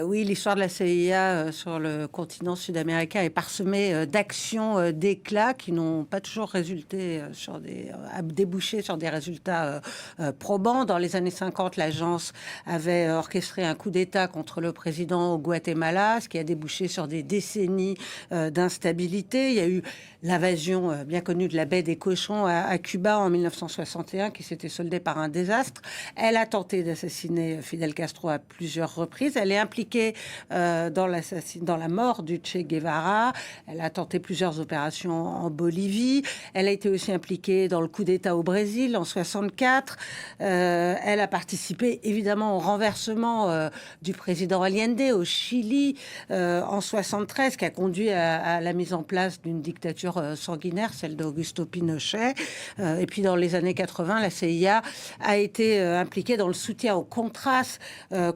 Oui, l'histoire de la CIA sur le continent sud-américain est parsemée d'actions d'éclat qui n'ont pas toujours résulté débouché sur des résultats probants. Dans les années 50, l'agence avait orchestré un coup d'État contre le président au Guatemala, ce qui a débouché sur des décennies d'instabilité. Il y a eu l'invasion bien connue de la baie des Cochons à Cuba en 1961, qui s'était soldée par un désastre. Elle a tenté d'assassiner Fidel Castro à plusieurs reprises. Elle est impliquée dans la mort du Che Guevara. Elle a tenté plusieurs opérations en Bolivie. Elle a été aussi impliquée dans le coup d'État au Brésil en 64. Elle a participé évidemment au renversement du président Allende au Chili en 73, qui a conduit à la mise en place d'une dictature sanguinaire, celle d'Augusto Pinochet. Et puis dans les années 80, la CIA a été impliquée dans le soutien aux Contras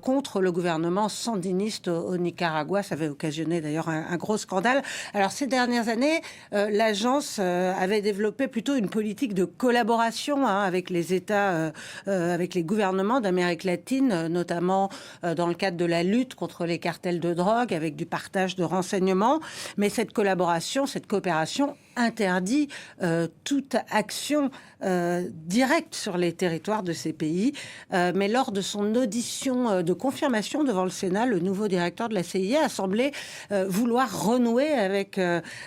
contre le gouvernement sandiniste au Nicaragua. Ça avait occasionné d'ailleurs un gros scandale. Alors ces dernières années, l'agence avait développé plutôt une politique de collaboration avec les États, avec les gouvernements d'Amérique latine, notamment dans le cadre de la lutte contre les cartels de drogue, avec du partage de renseignements. Mais cette collaboration, cette coopération interdit toute action directe sur les territoires de ces pays. Mais lors de son audition de confirmation devant le Sénat, le nouveau directeur de la CIA a semblé vouloir renouer avec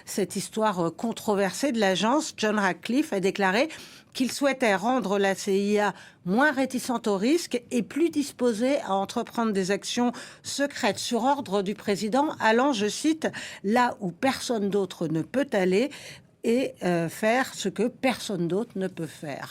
cette histoire controversée de l'agence. John Ratcliffe a déclaré qu'il souhaitait rendre la CIA moins réticente au risque et plus disposée à entreprendre des actions secrètes sur ordre du président, allant, je cite, là où personne d'autre ne peut aller et faire ce que personne d'autre ne peut faire.